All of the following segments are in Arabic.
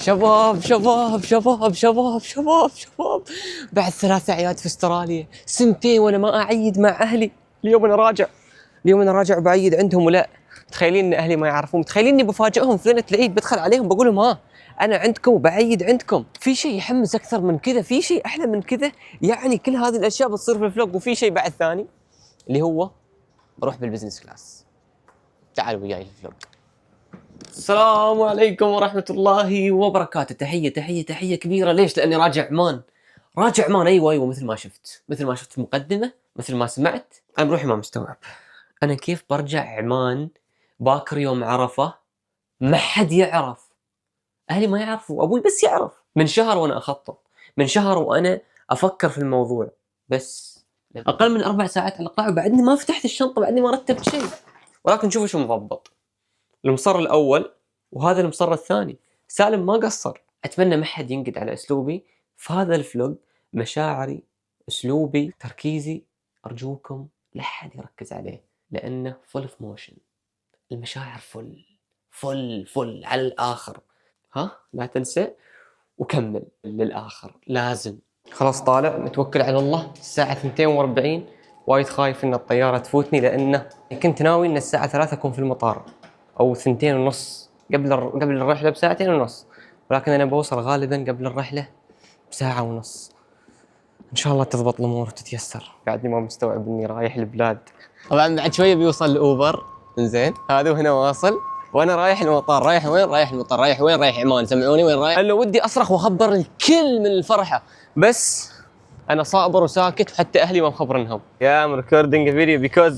شباب شباب شباب شباب شباب شباب، بعد 3 أعياد في استراليا، سنتين وانا ما اعيد مع اهلي. اليوم انا راجع بعيد عندهم، ولا متخيلين ان اهلي ما يعرفون، متخيلين اني بفاجئهم في ليله العيد، بدخل عليهم بقول لهم ها انا عندكم وبعيد عندكم. في شيء يحمس اكثر من كذا؟ في شيء احلى من كذا؟ يعني كل هذه الاشياء بتصير في الفلوج، وفي شيء بعد ثاني اللي هو بروح بالبزنس كلاس. تعالوا وياي الفلوج. السلام عليكم ورحمة الله وبركاته. تحية كبيرة. ليش؟ لأني راجع عمان. أيوة مثل ما شفت المقدمة، مثل ما سمعت. أنا بروحي ما مستوعب أنا كيف برجع عمان باكر يوم عرفة، ما حد يعرف، أهلي ما يعرفوا، أبوي بس يعرف. من شهر وأنا أخطط، من شهر وأنا أفكر في الموضوع، بس أقل من 4 ساعات على القاع وبعدني ما فتحت الشنطة، بعدني ما رتبت شيء. ولكن شوفوا شو مضبط. المصر الأول وهذا المصر الثاني، سالم ما قصر. أتمنى ما حد ينقد على أسلوبي في هذا الفلوج. مشاعري، أسلوبي، تركيزي، أرجوكم لا حد يركز عليه، لأنه فل في موشن. المشاعر فل على الآخر. ها لا تنسى وكمل للآخر، لازم. خلاص طالع، نتوكل على الله. الساعة 2:40. وايد خايف ان الطيارة تفوتني، لأنه كنت ناوي ان الساعة 3 أكون في المطار، أو 2:30 قبل الرحلة ب2:30، ولكن أنا بوصل غالبا قبل الرحلة ب1:30. إن شاء الله تضبط الأمور وتتيسر. قاعدني ما مستوعب إني رايح البلاد. طبعا بعد شوية بيوصل الأوبر، إنزين هذا وهنا واصل، وأنا رايح المطار. رايح وين؟ رايح المطار. رايح وين؟ رايح عمان. سمعوني وين رايح؟ أنا ودي أصرخ وأخبر الكل من الفرحة، بس أنا صابر وساكت، وحتى أهلي ما مخبرنهم. Yeah, I'm recording a video because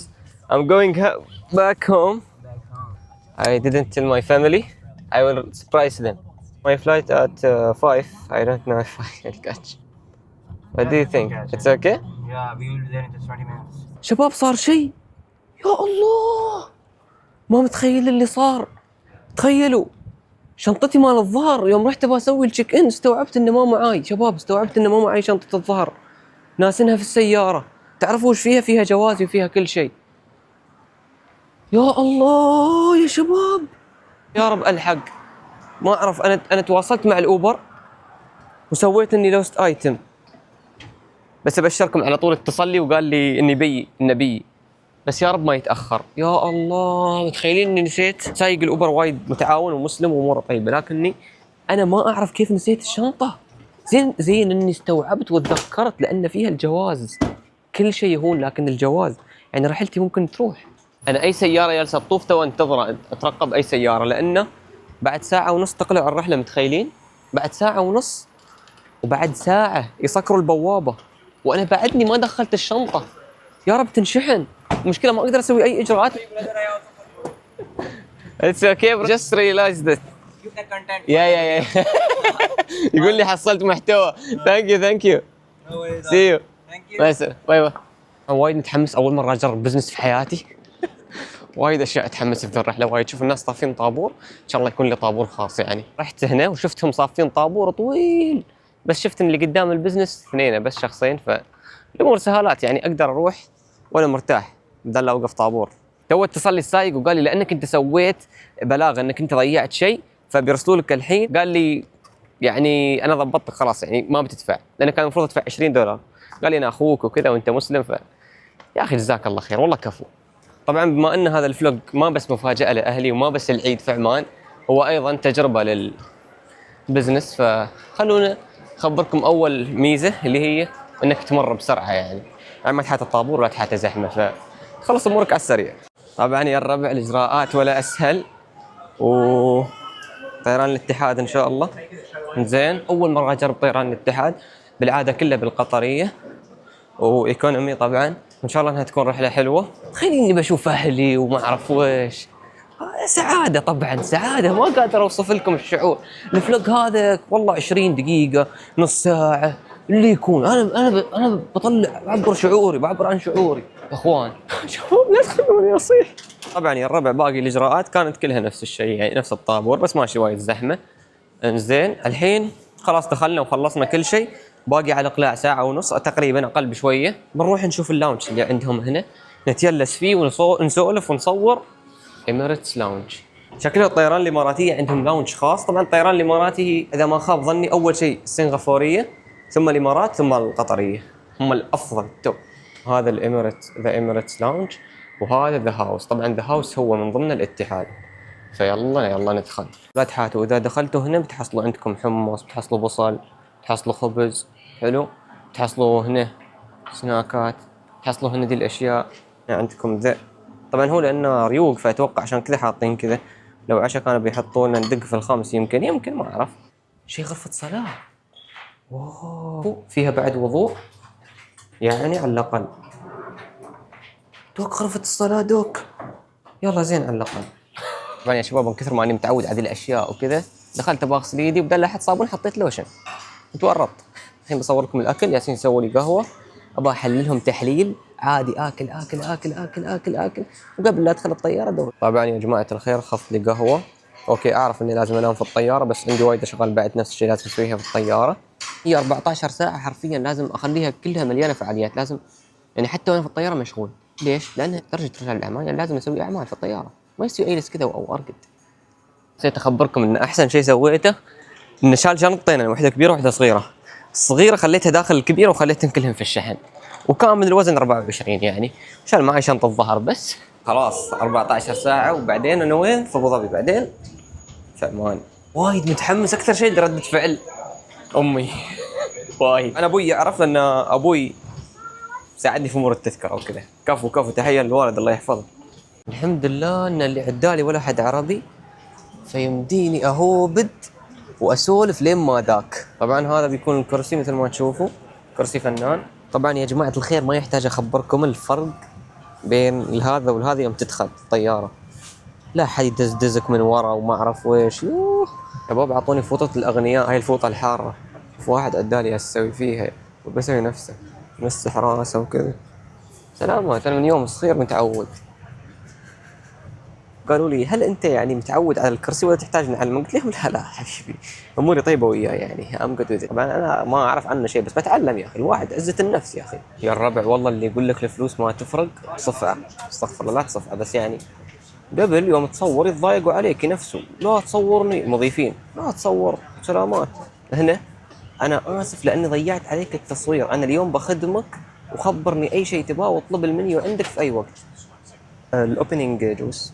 I'm going back home. I didn't tell my family. I will surprise them. My flight at 5. I don't know if I can catch. What do you think? It's okay? Yeah, we will be there in just 20 minutes. شباب صار شيء، يا الله ما متخيل اللي صار. تخيلوا شنطتي مال الظهر يوم رحت ابغى اسوي التشيك ان، استوعبت انه ما معاي. شباب استوعبت انه ما معاي شنطة الظهر، ناسنها في السيارة. تعرفوا وش فيها؟ فيها جوازي وفيها كل شيء. يا الله يا شباب، يا رب الحق. ما اعرف، انا تواصلت مع الاوبر وسويت اني لوست ايتم، بس ابشركم على طول اتصل لي وقال لي اني بي، بس يا رب ما يتاخر. يا الله متخيلين اني نسيت؟ سايق الاوبر وايد متعاون ومسلم واموره طيبه، لكني انا ما اعرف كيف نسيت الشنطه. زين اني استوعبت وتذكرت، لان فيها الجواز. كل شيء يهون لكن الجواز، يعني رحلتي ممكن تروح. انا اي سياره جالسه تطوف تو انتظر اترقب اي سياره، لانه بعد 1:30 ساعة تقلع الرحله. متخيلين؟ بعد 1:30 ساعة وبعد ساعة يسكروا البوابة، وأنا بعدني ما دخلت الشنطة. يا رب تنشحن. المشكلة ما أقدر أسوي أي إجراءات. It's okay bro. Just realized that. Give the content. Yeah. يقول لي حصلت محتوى. Thank you. No worries. See you. Thank you. باي باي. أنا وايد متحمس، أول مرة أجرب بزنس في حياتي. وايد اشياء اتحمس في الرحله. وايد شوف الناس صافين طابور، ان شاء الله يكون لي طابور خاص. يعني رحت هنا وشفتهم صافين طابور طويل، بس شفت ان اللي قدام البزنس 2 بس شخصين، فالامور سهالات، يعني اقدر اروح وانا مرتاح بدل لا اوقف طابور. تو اتصل لي السايق وقال لي لانك انت سويت بلاغ انك انت ضيعت شيء، فبيرسلوا لك الحين. قال لي يعني انا ضبطتك خلاص، يعني ما بتدفع، لان كان المفروض ادفع $20. قال لي انا اخوك وكذا وانت مسلم، يا اخي جزاك الله خير والله كفو. طبعا بما ان هذا الفلوج ما بس مفاجأة لأهلي وما بس العيد في عمان، هو أيضا تجربة للبزنس، فخلونا أخبركم أول ميزة اللي هي أنك تمر بسرعة. يعني ما تحت الطابور ولا تحت زحمة، فتخلص أمورك على السريع. طبعا يا الربع الإجراءات ولا أسهل، وطيران الاتحاد إن شاء الله. زين أول مرة أجرب طيران الاتحاد، بالعادة كله بالقطرية وإيكونومي طبعا. ان شاء الله انها تكون رحله حلوه. تخيل اني بشوف اهلي وما اعرف وش. سعاده طبعا، سعاده ما قادر اوصف لكم الشعور. الفلوج هذا والله 20 دقيقه، نص ساعه اللي يكون. انا بعبر عن شعوري يا اخوان. شباب لا تخلوني اصيح. طبعا يا الربع باقي الاجراءات كانت كلها نفس الشيء، يعني نفس الطابور، بس ماشي وايد زحمه. انزين الحين خلاص دخلنا وخلصنا كل شيء، باقي على الاقلاع 1:30 تقريبا، اقل بشويه. بنروح نشوف اللاونج اللي عندهم هنا، نتيلس فيه ونسولف ونصور. إميريتس لاونج شكلها الطيران الاماراتيه عندهم لاونج خاص. طبعا الطيران الاماراتي اذا ما خاب ظني اول شيء السنغافوريه ثم الامارات ثم القطريه، هم الافضل توب. هذا ذا اميريتس لاونج، وهذا ذا هاوس. طبعا ذا هاوس هو من ضمن الاتحاد. يلا ندخل. لا تحاتوا، اذا دخلتوا هنا بتحصلوا عندكم حمص، بتحصلوا بصل، بتحصلوا خبز حلو، بتحصلوا هنا سناكات، بتحصلوا هنا دي الاشياء. عندكم ذا. طبعا هو لانه ريوق فاتوقع عشان كذا حاطين كذا. لو عشاء كانوا بيحطوا لنا ندق في الخامس يمكن ما اعرف. شيء غرفة صلاة. واو، فيها بعد وضوء يعني على الاقل. دوك غرفة الصلاة دوك. يلا زين على الاقل. طبعا يا شباب من كثر ما اني متعود على هذه الاشياء وكذا دخلت بغسل ايدي وبدل لا احط صابون حطيت لوشن وتورطت. الحين بصور لكم الاكل. ياسين سووا لي قهوه، ابغى احللهم تحليل عادي. اكل اكل اكل اكل اكل اكل وقبل لا ادخل الطياره دور. طبعا يا جماعه الخير خفت لي قهوه. اوكي اعرف اني لازم انام في الطياره بس عندي وايد اشغال بعد نفس الشيء لازم اسويها في الطياره. هي 14 ساعه حرفيا لازم اخليها كلها مليانه فعاليات. لازم يعني حتى وانا في الطياره مشغول. ليش؟ لان درجه رجال الاعمال يعني لازم اسوي اعمال في الطياره، ما يصير اجلس كذا او ارقد. نسيت اخبركم ان احسن شيء سويته ان شال شنطتين، واحده كبيره وواحده صغيره. الصغيره خليتها داخل الكبيره وخليتهم كلهم في الشحن، وكان من الوزن 24 يعني. شال معي شنطه ظهر بس. خلاص 14 ساعه وبعدين انا وين؟ في ابو ظبي. بعدين في عمان. وايد متحمس. اكثر شيء ردة فعل امي وايد. انا ابوي يعرف لان ابوي ساعدني في امور التذكره وكذا. كفو تحيه للوالد الله يحفظه. الحمد لله ان اللي عدالي ولا حد عربي فيمديني اهوبد واسولف لين ما ذاك. طبعا هذا بيكون الكرسي مثل ما تشوفوا، كرسي فنان. طبعا يا جماعه الخير ما يحتاج اخبركم الفرق بين هذا والهذا يوم تدخل الطياره. لا حد يدزدزك من ورا وما اعرف ويش. يوه شباب اعطوني فوطه الاغنياء، هاي الفوطه الحاره. في واحد ادالي اسوي فيها وبسوي نفسه مسح راسه وكذا. سلامات. انا من يوم صغير متعود. قالوا لي هل انت يعني متعود على الكرسي ولا تحتاج نعلمك؟ قلت لهم لا حبيبي اموري طيبه وياه يعني امقد. طبعا انا ما اعرف عنه شيء بس بتعلم يا اخي. الواحد عزه النفس يا اخي. يا الربع والله اللي يقول لك الفلوس ما تفرق صفعه. استغفر الله لا تصفعه. بس يعني قبل يوم تصور يتضايقوا عليك نفسه. لا تصورني مضيفين، لا تصور سلامات. هنا انا اسف لاني ضيعت عليك التصوير. انا اليوم بخدمك وخبرني اي شيء تبغاه واطلب المنيو عندك في اي وقت. الاوبننج جوس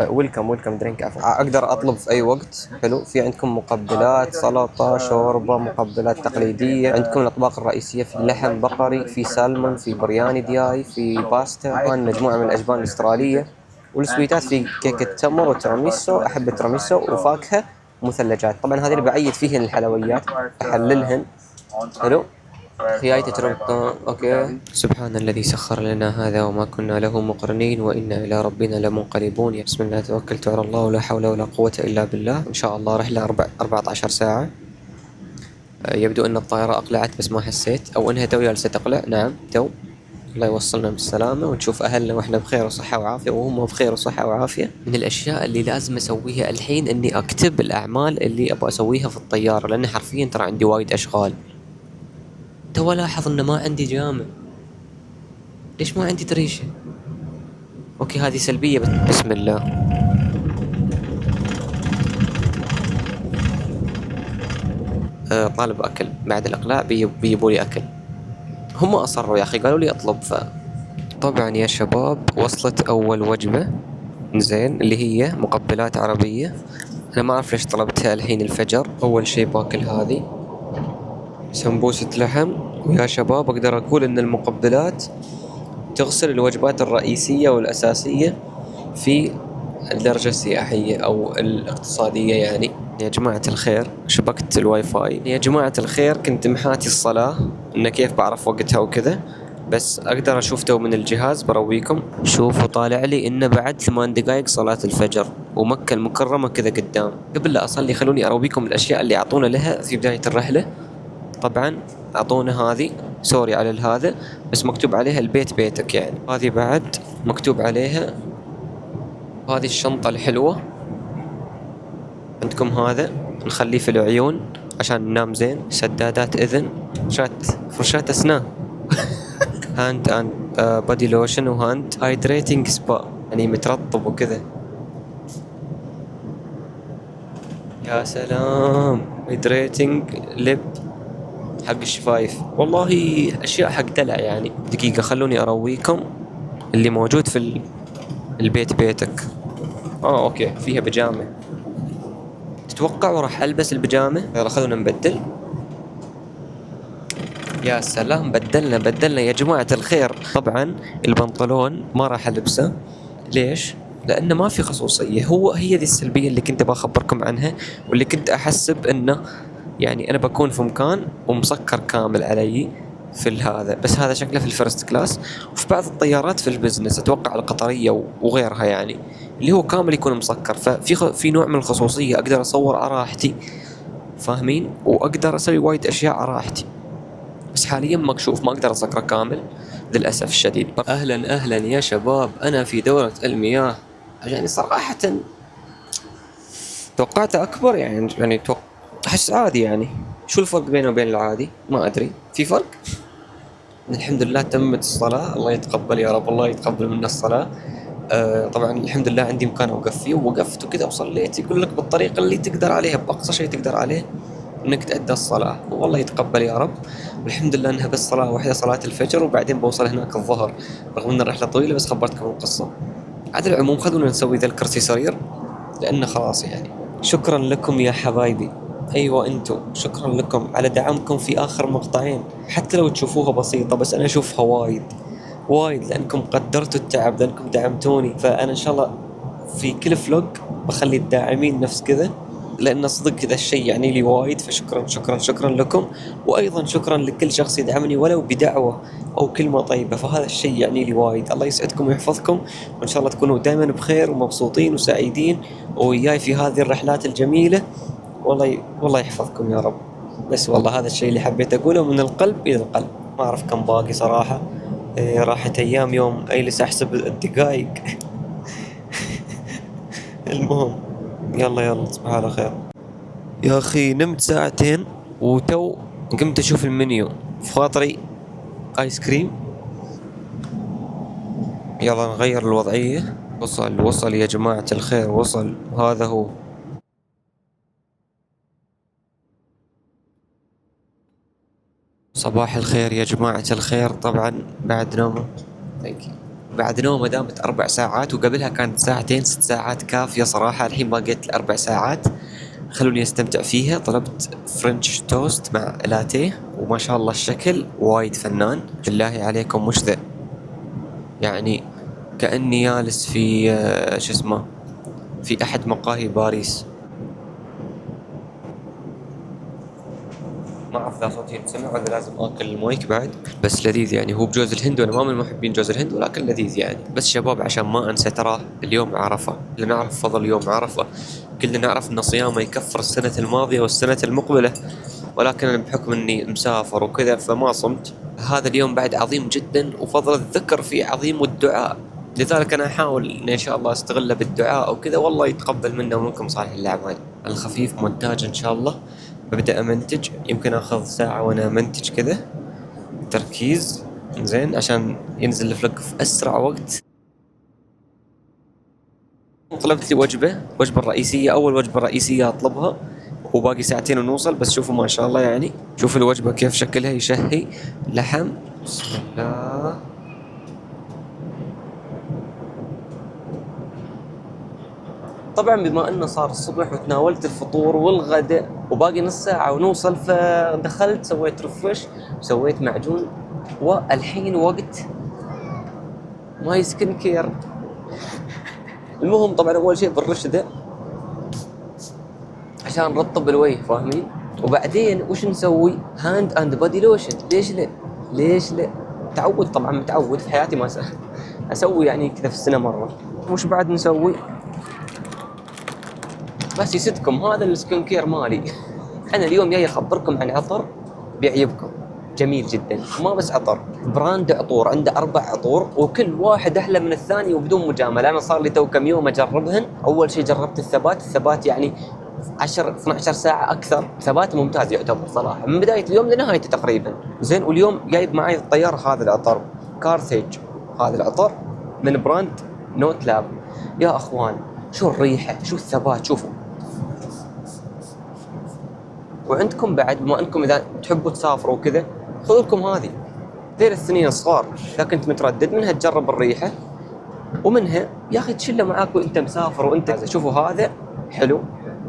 ويلكم درينك اقدر اطلب في اي وقت. حلو. في عندكم مقبلات سلطه شوربه مقبلات تقليديه. عندكم الاطباق الرئيسيه في لحم بقري، في سالمون، في برياني دياي، في باستا، كمان مجموعه من الاجبان الاستراليه. والسويتات في كيكه تمر وتراميسو. احب التراميسو وفاكهه ومثلجات. طبعا هذه اللي بعيد فيهن الحلويات احللهن. حلو. خياي تجربة. اوكي. سبحان الذي سخر لنا هذا وما كنا له مقرنين وانا الى ربنا لمنقلبون. بسم الله توكلت على الله ولا حول ولا قوة الا بالله. ان شاء الله رحلة 14 ساعة. يبدو ان الطائرة اقلعت بس ما حسيت، او انها تو جالسة تقلع. نعم تو. الله يوصلنا بالسلامة ونشوف اهلنا واحنا بخير وصحة وعافية وهم بخير وصحة وعافية. من الاشياء اللي لازم اسويها الحين اني اكتب الاعمال اللي ابغى اسويها في الطيارة، لان حرفيا ترى عندي وايد اشغال. تو لاحظ ان ما عندي جامع. ليش ما عندي دريشة؟ اوكي هذه سلبية بسم الله. طالب اكل بعد الاقلاع بيجيبوا لي اكل. هم اصروا يا اخي قالوا لي اطلب. طبعا يا شباب وصلت اول وجبة زين اللي هي مقبلات عربية. انا ما اعرف ليش طلبتها الحين الفجر. اول شيء باكل هذه سمبوسة لحم. ويا شباب اقدر اقول ان المقبلات تغسل الوجبات الرئيسية والأساسية في الدرجة السياحية أو الاقتصادية يعني. يا جماعة الخير شبكت الواي فاي. يا جماعة الخير كنت محاتي الصلاة إن كيف بعرف وقتها وكذا، بس أقدر أشوف تو من الجهاز برويكم. شوفوا طالع لي إنه بعد 8 دقائق صلاة الفجر ومكة المكرمة كذا قدام. قبل لا أصلي خلوني أرويكم الأشياء اللي أعطونا لها في بداية الرحلة. طبعا أعطونا هذه سوري على هذا بس مكتوب عليها البيت بيتك يعني. هذه بعد مكتوب عليها. هذه الشنطة الحلوة عندكم. هذا نخليه في العيون عشان ننام زين. سدادات إذن، فرشات أسنان هاند اند بادي لوشن وهاند هايدريتنج سبا يعني مترطب وكذا. يا سلام، هيدريتنج لب حق الشفايف، والله اشياء حق دلع يعني. دقيقة خلوني ارويكم اللي موجود في البيت بيتك. اوكي، فيها بيجامة. تتوقع راح البس البيجامة؟ يلا خلونا نبدل. يا سلام، بدلنا يا جماعة الخير. طبعا البنطلون ما راح البسه. ليش؟ لانه ما في خصوصية. هي ذي السلبية اللي كنت بخبركم عنها، واللي كنت احسب انه يعني انا بكون في مكان ومسكر كامل علي في هذا، بس هذا شكله في الفيرست كلاس. وفي بعض الطيارات في البزنس اتوقع القطرية وغيرها يعني، اللي هو كامل يكون مسكر، في نوع من الخصوصية، اقدر اصور على راحتي، فاهمين؟ واقدر اسوي وايد اشياء على راحتي. بس حاليا مكشوف، ما اقدر اسكره كامل للاسف الشديد. اهلا يا شباب، انا في دورة المياه. يعني صراحة توقعته اكبر يعني احس عادي يعني. شو الفرق بينه وبين العادي؟ ما ادري، في فرق. الحمد لله تمت الصلاة، الله يتقبل يا رب، الله يتقبل منا الصلاة. طبعا الحمد لله عندي مكان اوقف فيه، ووقفت وكذا وصليت. يقول لك بالطريقة اللي تقدر عليها، باقصى شيء تقدر عليه انك تأدى الصلاة، والله يتقبل يا رب. والحمد لله انها بس صلاة واحدة، صلاة الفجر، وبعدين بوصل هناك الظهر، رغم ان الرحلة طويلة. بس خبرتكم القصة. على العموم خلونا نسوي ذا الكرسي صغير، لانه خلاص يعني. شكرا لكم يا حبايبي، ايوه انتم، شكرا لكم على دعمكم في اخر مقطعين. حتى لو تشوفوها بسيطة، بس انا اشوفها وايد، لانكم قدرتوا التعب، لانكم دعمتوني. فانا ان شاء الله في كل فلوج بخلي الداعمين نفس كذا، لأن صدق ذا الشيء يعني لي وايد. فشكرا لكم. وأيضا شكرا لكل شخص يدعمني ولو بدعوة أو كلمة طيبة، فهذا الشيء يعني لي وايد. الله يسعدكم ويحفظكم، وإن شاء الله تكونوا دائما بخير ومبسوطين وسعيدين وياي في هذه الرحلات الجميلة. والله يحفظكم يا رب. بس والله هذا الشيء اللي حبيت أقوله من القلب إلى القلب. ما أعرف كم باقي صراحة. راحت أيام يوم أجلس أحسب الدقائق. المهم، يلا تصبحوا على خير. يا اخي نمت ساعتين وتو قمت اشوف المنيو، في خاطري ايس كريم. يلا نغير الوضعية. وصل يا جماعة الخير، وصل، هذا هو. صباح الخير يا جماعة الخير. طبعا بعد نومة دامت 4 ساعات، وقبلها كانت ساعتين، 6 ساعات كافية صراحة. الحين باقيت ال4 ساعات، خلوني استمتع فيها. طلبت فرنش توست مع لاتيه، وما شاء الله الشكل وايد فنان. بالله عليكم مش ذا يعني، كأني جالس في شو اسمه، في احد مقاهي باريس. ما اعرف اذا صوتي يتسمع ولا لازم اكل المايك بعد. بس لذيذ يعني، هو بجوز الهند، وانا ما من محبين جوز الهند، ولكن لذيذ يعني. بس شباب عشان ما انسى، ترى اليوم عرفة، كلنا نعرف فضل يوم عرفة، كلنا نعرف ان صيامه يكفر السنة الماضية والسنة المقبلة، ولكن أنا بحكم اني مسافر وكذا فما صمت. هذا اليوم بعد عظيم جدا، وفضل الذكر فيه عظيم، والدعاء. لذلك انا احاول ان شاء الله استغله بالدعاء وكذا، والله يتقبل منا ومنكم صالح الاعمال. الخفيف مونتاج ان شاء الله. ببدأ امنتج، يمكن اخذ ساعة وانا امنتج كذا، تركيز زين عشان ينزل الفلوج في اسرع وقت. طلبت لي وجبة الرئيسية، اول وجبة رئيسية اطلبها، وباقي ساعتين ونوصل. بس شوفوا ما شاء الله يعني، شوف الوجبة كيف شكلها، يشهي. لحم، بسم الله. طبعا بما انه صار الصبح وتناولت الفطور والغداء وباقي نص ساعة ونوصل، فدخلت سويت رفرش وسويت معجون، والحين وقت ماي سكين كير. المهم طبعا اول شيء بالرش ذا عشان نرطب الوجه، فاهمين؟ وبعدين وش نسوي؟ هاند اند بودي لوشن. ليش لا تعود، طبعا متعود في حياتي ما اسوي يعني كذا في السنة مرة. وش بعد نسوي؟ بس يسدكم هذا السكين كير مالي. انا اليوم جاي اخبركم عن عطر بيعجبكم، جميل جدا. ما بس عطر، براند عطور، عنده 4 عطور وكل واحد احلى من الثاني وبدون مجامله. انا صار لي تو كم يوم اجربهن. اول شيء جربت الثبات يعني 10-12 ساعة أكثر. ثبات ممتاز يعتبر صراحة من بداية اليوم لنهايته تقريبا. زين، واليوم جايب معي الطيارة هذا العطر كارثيج، هذا العطر من براند نوت لاب. يا أخوان شو الريحة، شو الثبات، شوفوا وعندكم بعد بما انكم اذا تحبوا تسافروا وكذا خذوا لكم هذه ذيل الثنين الصغار، اذا كنت متردد منها تجرب الريحه، ومنها يا اخي تشله معاك وانت مسافر وانت شوفوا هذا حلو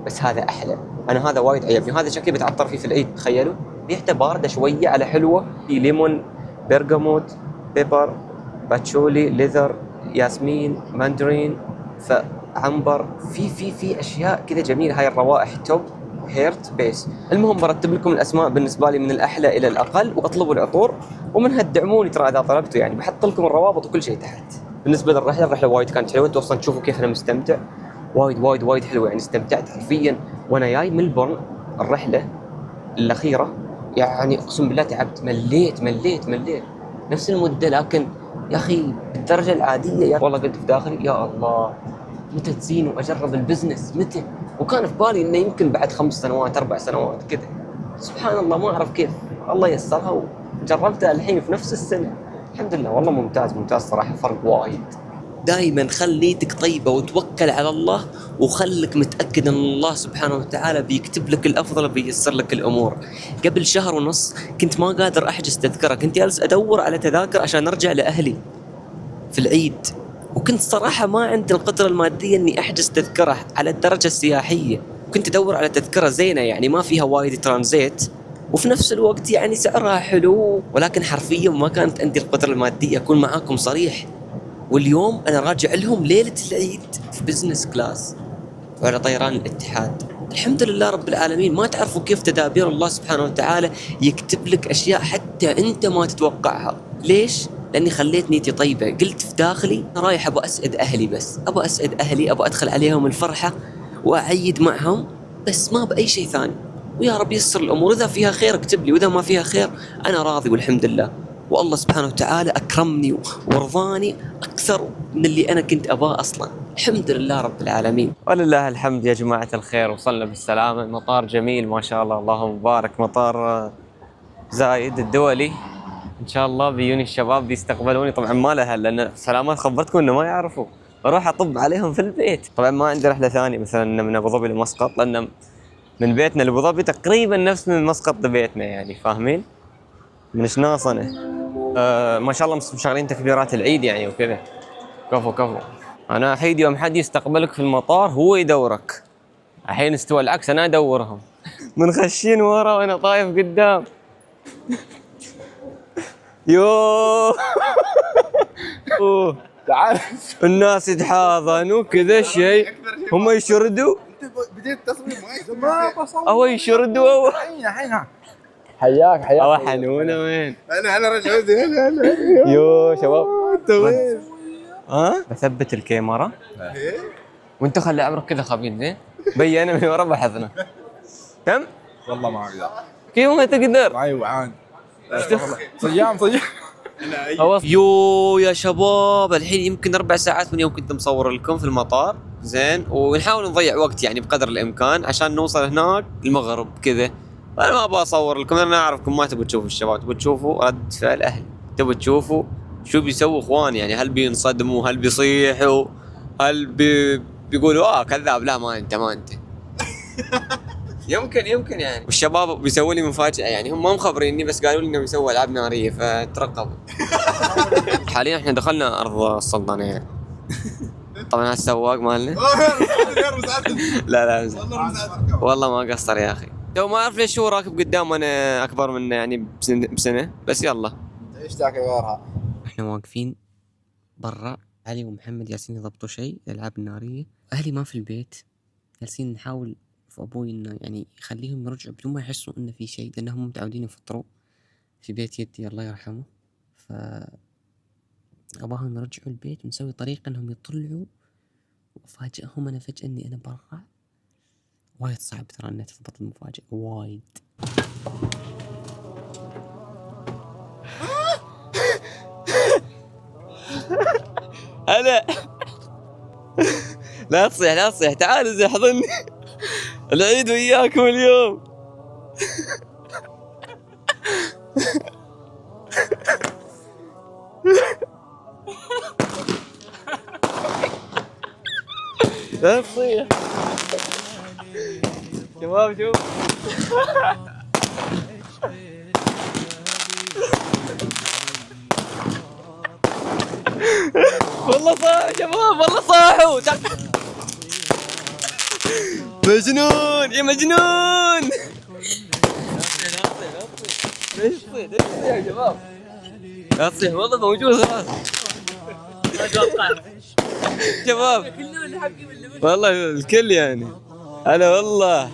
بس هذا احلى. انا هذا وايد عجبني، هذا شكلي بتعطر فيه في العيد. تخيلوا ريحته بارده شويه على حلوه، في ليمون، برغموت، بيبر، باتشولي، ليذر، ياسمين، ماندرين، فعنبر، في اشياء كذا جميله. هاي الروائح توب هيرت بيس. المهم برتب لكم الاسماء بالنسبه لي من الاحلى الى الاقل، واطلبوا العطور ومنها تدعموني ترى اذا طلبتوا، يعني بحط لكم الروابط وكل شيء تحت. بالنسبه للرحله، الرحله وايد كانت حلوه، انتوا اصلا تشوفوا كيف انا مستمتع، وايد حلوه يعني. استمتعت حرفيا وانا جاي ملبورن الرحله الاخيره، يعني اقسم بالله تعبت، مليت نفس المده. لكن يا اخي بالدرجه العاديه يا والله قلت في داخلي يا الله متى تزين واجرب البزنس متى. وكان في بالي انه يمكن بعد 5 سنوات 4 سنوات كذا، سبحان الله ما اعرف كيف الله يسرها وجربتها الحين في نفس السنه. الحمد لله والله ممتاز صراحه، فرق وايد. دائما خلي نيتك طيبه وتوكل على الله، وخلك متاكد ان الله سبحانه وتعالى بيكتب لك الافضل وبييسر لك الامور. قبل شهر ونص كنت ما قادر احجز تذكره، كنت جالس ادور على تذاكر عشان ارجع لاهلي في العيد، وكنت صراحه ما عندي القدره الماديه اني احجز تذكره على الدرجه السياحيه، وكنت ادور على تذكره زينه يعني ما فيها وايد ترانزيت، وفي نفس الوقت يعني سعرها حلو، ولكن حرفيا ما كانت عندي القدره الماديه اكون معاكم صريح. واليوم انا راجع لهم ليله العيد في بزنس كلاس وعلى طيران الاتحاد. الحمد لله رب العالمين. ما تعرفوا كيف تدابير الله سبحانه وتعالى يكتب لك اشياء حتى انت ما تتوقعها. ليش؟ لاني خليت نيتي طيبه، قلت في داخلي رايح ابغى اسعد اهلي، بس ابغى اسعد اهلي، ابغى ادخل عليهم الفرحه واعيد معهم، بس ما باي شيء ثاني. ويا رب يسر الامور، اذا فيها خير اكتب لي، واذا ما فيها خير انا راضي والحمد لله. والله سبحانه وتعالى أكرمني ورضاني أكثر من اللي أنا كنت أباه أصلا. الحمد لله رب العالمين. ولله الحمد يا جماعة الخير، وصلنا بالسلامة. مطار جميل ما شاء الله، اللهم مبارك، مطار زايد الدولي. إن شاء الله بيوني الشباب بيستقبلوني، طبعا ما لها لأن سلامات خبرتكم إنه ما يعرفوا، أروح أطب عليهم في البيت. طبعا ما عندي رحلة ثانية مثلا من أبو ظبي لمسقط، لأن من بيتنا لأبو ظبي تقريبا نفس من مسقط لبيتنا، يعني فاهمين؟ من شناصنة. ما شاء الله مشغلين تكبيرات العيد يعني وكذا. كفو انا الحين يوم حد يستقبلك في المطار هو يدورك، الحين استوى العكس انا ادورهم. منخشين ورا وانا طايف قدام. يوه تعال الناس يتحاضنوا كذا شيء، هم يشردوا. انت بديت تصوير ما بصور او يشردوا او الحين حياك او حنونه وين؟ انا رجعت هنا يو شباب انت وين؟ ها بثبت الكاميرا وانت خلي عمرك كذا خبيث زين، بي انا من ورا بحثنا. كم؟ والله ما اقدر. كيف ما تقدر؟ معي وعان صيام يو يا شباب الحين يمكن 4 ساعات من يوم كنت مصور لكم في المطار زين، ونحاول نضيع وقت يعني بقدر الامكان عشان نوصل هناك المغرب كذا. انا ما ابغى اصور لكم، انا اعرفكم ما تبوا تشوفوا الشباب، تبوا تشوفوا رد فعل اهلي، تبوا تشوفوا شو بيسووا اخوان، يعني هل بينصدموا، هل بيصيحوا، هل بيقولوا كذاب، لا ما انت يمكن يعني. والشباب بيسووا لي مفاجأة، يعني هم ما مخبريني بس قالوا لي انهم يسووا العاب نارية فترقبوا. حاليا احنا دخلنا ارض السلطنة يعني. طبعا السواق مالنا لا والله ما قصر يا اخي، تو ما اعرف ليش هو راكب قدام وانا اكبر منه يعني بسنة، بس يلا ايش ذاك غيرها. احنا واقفين برا، علي ومحمد جالسين يضبطوا شيء الالعاب النارية، اهلي ما في البيت، جالسين نحاول في ابوي انه يعني يخليهم يرجعوا بدون ما يحسوا انه في شيء، لانهم متعودين يفطروا في بيت يدي الله يرحمه، ف اباهم يرجعوا البيت ونسوي طريقة انهم يطلعوا، وافاجئهم انا فجأة اني انا برا. وايد صعب ترى انها تضبط المفاجأة وايد. هلا لا تصيح تعالوا زي حضني. العيد وياكم اليوم. لا تصيح شباب شوف والله صح شباب والله صاحوا مجنون يا مجنون ليش يا شباب لا تصيح والله موجود خلاص شباب والله الكل يعني هلا والله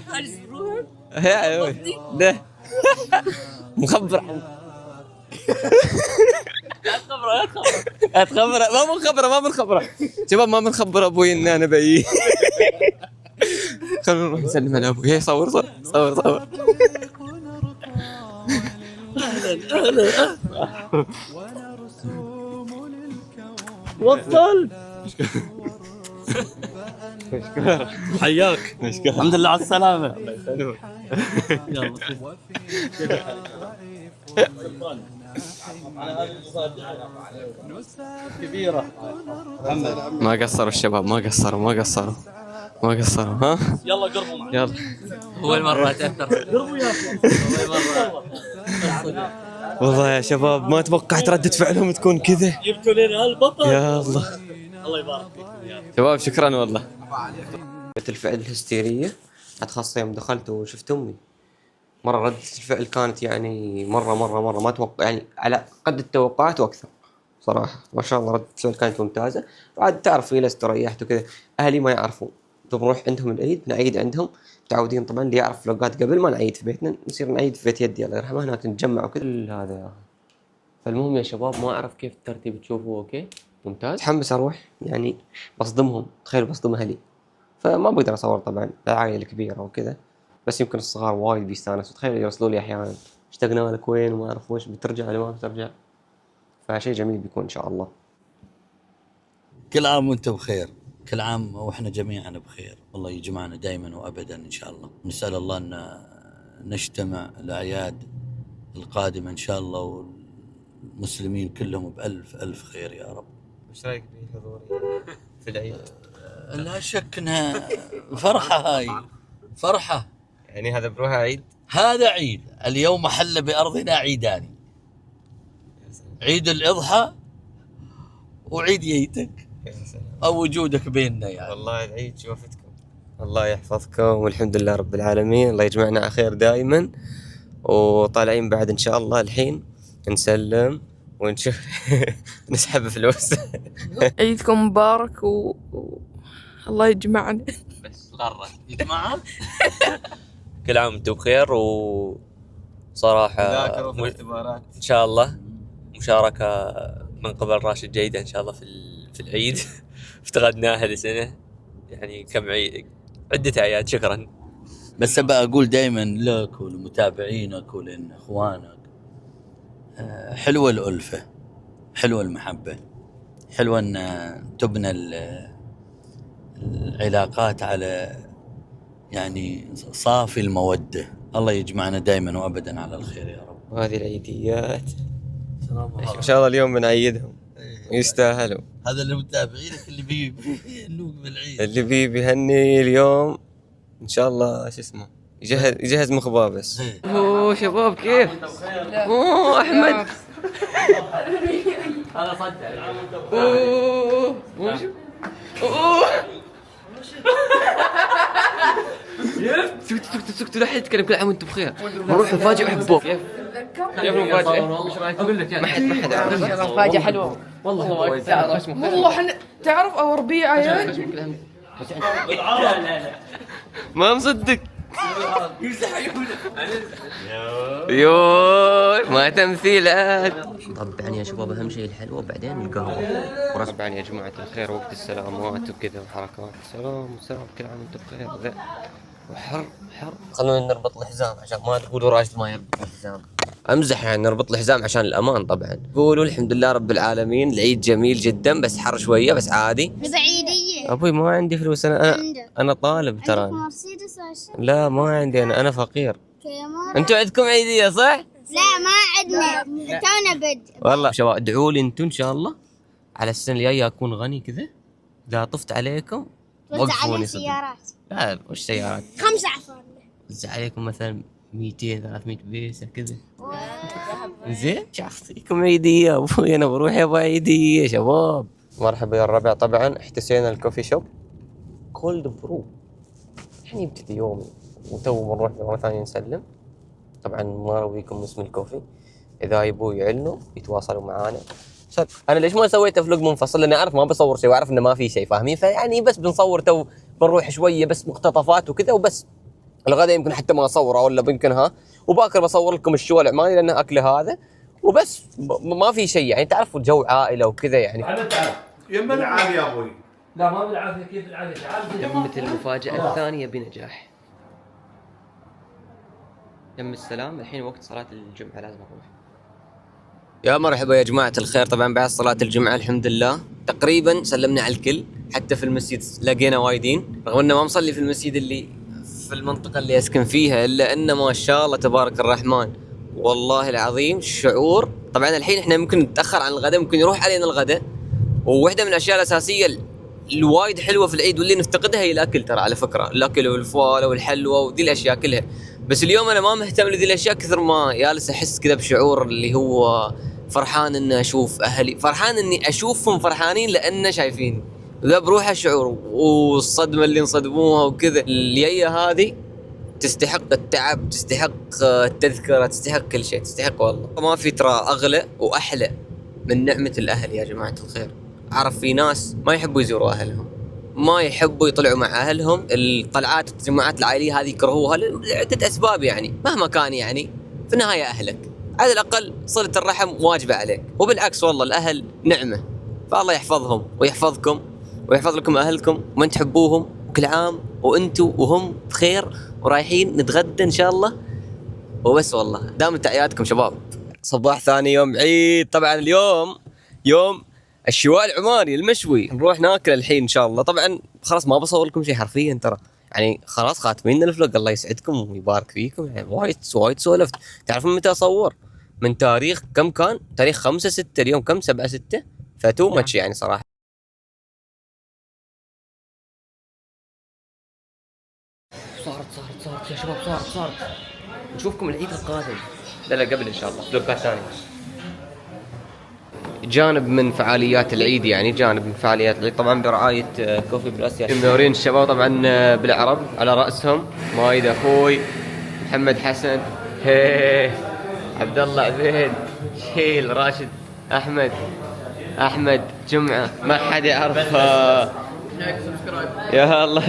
يا عيوي ده مخبر اتخبر ما من خبره شباب ما من خبر ابوي ان انا بي خلونا نروح نسلم على ابوي صور وصل حياك الحمد لله على السلامة. يلا كبيرة. ما قصروا الشباب ما قصروا ها يلا قربوا معي. يلا أول مرة أتأثر. قربوا يا أخي. والله يا شباب ما توقعت ردة فعلهم تكون كذا جبتوا لنا البطل. يا الله الله يبارك فيكم يا شباب شكرا والله. ردة الفعل الهستيرية خاصة يوم دخلت وشفت أمي مرة ردة الفعل كانت يعني مرة ما توقع يعني على قد التوقعات وأكثر صراحة ما شاء الله. ردة الفعل كانت ممتازة. بعد تعرف في ناس تريحت وكذا أهلي ما يعرفون بنروح عندهم العيد نعيد عندهم متعودين طبعا اللي يعرف فلوقات قبل ما نعيد في بيتنا نصير نعيد في بيت يدي الله يرحمه هناك نتجمع وكذا هذا يا أخي. فالمهم يا شباب ما أعرف كيف الترتيب تشوفوه أوكي ممتاز. متحمس أروح يعني بصدمهم تخيل بصدم أهلي فما بقدر أصور طبعا العائلة الكبيرة وكذا بس يمكن الصغار وايد بيستانسوا تخيل يرسلوا لي أحيانا اشتقنا لك وين وما أعرف وش بترجع ولا ما بترجع فشيء جميل بيكون إن شاء الله. كل عام وانتم بخير كل عام واحنا جميعا بخير والله يجمعنا دائما وابدا ان شاء الله. نسال الله ان نجتمع الاعياد القادمه ان شاء الله والمسلمين كلهم بالف الف خير يا رب. وش رايك بحضوري في العيد؟ لا شك انها فرحه هاي فرحه يعني هذا بروحه عيد هذا عيد. اليوم حل بارضنا عيدان عيد الاضحى وعيد ييتك او وجودك بيننا يعني. والله العيد شوفتكم الله يحفظكم والحمد لله رب العالمين الله يجمعنا على خير دائما وطالعين بعد ان شاء الله الحين نسلم ونشوف نسحب فلوس. عيدكم مبارك الله يجمعنا. بس غرة يجمعنا كل عام وانتم بخير وصراحة ان شاء الله مشاركة من قبل راشد جيدة ان شاء الله في العيد افتقدناها لسنة يعني كم عيد عدة أعياد شكرا. بس ابى اقول دائما لك ولمتابعينك ولإخوانك حلوة الألفة حلوة المحبة حلوة ان تبنى العلاقات على يعني صافي المودة. الله يجمعنا دائما وابدا على الخير يا رب. وهذه العيديات ان شاء الله اليوم بنعيدهم يستاهلوا. هذا اللي متابعينك اللي بيهنوك بالعيد اللي بيهني اليوم ان شاء الله شو اسمه يجهز مخباه بس. اوه شباب كيف؟ اوه احمد هذا صدق. اوه اوه سكتوا لا حد يتكلم كل عام وانتم بخير. نروح نفاجئ حبوب كيف المفاجأة؟ اقول لك ما حد عارف مفاجأة حلوة والله والله تعرف او ربيع عيال ما مصدق يوه ما تمثيلات. طبعا يا شباب اهم شيء الحلوه وبعدين القهوه ورسبعا يا جماعه الخير وقت السلامات وكذا وحركات سلام كل عام وانتم بخير وذا وحر خلونا نربط الحزام عشان ما تقولوا راشد ما يربط الحزام امزح يعني نربط الحزام عشان الامان طبعا. قولوا الحمد لله رب العالمين العيد جميل جدا بس حر شويه بس عادي. بعيدية ابوي ما عندي فلوس انا طالب ترى. عندك مرسيدس عشان لا ما عندي انا فقير. كاميرا. انتوا عندكم عيديه صح؟ لا ما عندنا تونا بد. والله شباب ادعوا لي انتم ان شاء الله على السنه الجايه اكون غني كذا اذا طفت عليكم توزع علينا وقفوني صدق. سيارات لا وش سيارات 5 عفوا وزع عليكم مثلا 200 300 بيسة كذا. زين شخصيكم عيدية يا ابوي، انا بروح يا عيدية يا شباب. مرحبا يا الربع، طبعا احتسينا الكوفي شوب كولد برو، يعني يبتدي يومي وتو بنروح مرة ثانية نسلم. طبعا ما ارويكم اسم الكوفي، اذا يبوا يعلنوا يتواصلوا معانا. انا ليش ما سويت فلوق منفصل؟ لاني اعرف ما بصور شيء واعرف انه ما في شيء، فاهمين؟ فيعني بس بنصور تو بنروح شويه بس مقتطفات وكذا وبس. الغداء يمكن حتى ما اصوره ولا يمكن وباكر بصور لكم الشو العماني لانه اكله هذا وبس. ما في شيء يعني، تعرفوا الجو عائله وكذا يعني. انا تعال يما العافيه يا ابوي. لا ما بالعافيه، كيف العافيه؟ تعال تمت المفاجاه الثانيه بنجاح. يم السلام، الحين وقت صلاه الجمعه لازم اروح. يا مرحبا يا جماعة الخير. طبعا بعد صلاة الجمعة الحمد لله تقريبا سلمنا على الكل، حتى في المسجد لقينا وايدين، رغم انه ما مصلي في المسجد اللي في المنطقة اللي اسكن فيها، الا انه ما شاء الله تبارك الرحمن والله العظيم شعور. طبعا الحين احنا ممكن نتأخر عن الغداء، ممكن يروح علينا الغداء، وواحدة من الاشياء الاساسية الوايد حلوة في العيد واللي نفتقدها هي الاكل. ترى على فكرة الاكل والفوالة والحلوى ودي الاشياء كلها، بس اليوم انا ما مهتم لذي الاشياء كثر ما جالس احس كذا بشعور اللي هو فرحان اني اشوف اهلي، فرحان اني اشوفهم فرحانين لان شايفيني. ذا بروحه شعور، والصدمه اللي انصدموها وكذا. اليايه هذه تستحق التعب، تستحق التذكره، تستحق كل شيء، تستحق والله. ما في ترى اغلى واحلى من نعمه الاهل يا جماعه الخير. اعرف في ناس ما يحبوا يزوروا اهلهم، ما يحبوا يطلعوا مع اهلهم، الطلعات التجمعات العائليه هذه يكرهوها لعده اسباب يعني، مهما كان يعني في النهايه اهلك، على الأقل صلة الرحم واجبة عليك. وبالعكس والله الأهل نعمة، فالله يحفظهم ويحفظكم ويحفظ لكم أهلكم ومن تحبوهم، وكل عام وأنتوا وهم بخير ورايحين نتغدى إن شاء الله وبس. والله دامت أعيادكم شباب. صباح ثاني يوم عيد. طبعا اليوم يوم الشواء العماني المشوي، نروح ناكل الحين إن شاء الله. طبعا خلاص ما بصور لكم شيء حرفيا ترى يعني، خلاص خاتمين الفلوق. الله يسعدكم ويبارك فيكم يعني. وايد سولفت. تعرفون متى اصور؟ من تاريخ كم كان؟ تاريخ 5/6، اليوم كم؟ 7/6، فتو ماتش يعني صراحه. صارت يا شباب، صارت. نشوفكم العيد القادم، لا قبل ان شاء الله فلوقات ثانيه. جانب من فعاليات العيد يعني، جانب من فعاليات العيد طبعا برعاية كوفي بلس. منورين الشباب طبعا بالعرب، على رأسهم مايد اخوي محمد حسن، عبد الله عبيد، شيل راشد، احمد جمعة، ما حد يعرف. يا الله.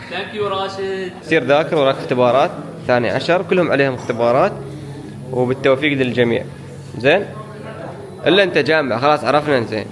ثانك يو راشد. سير ذاكر وراك اختبارات 12 كلهم عليهم اختبارات، وبالتوفيق للجميع. زين الا انت جامع خلاص عرفنا. زين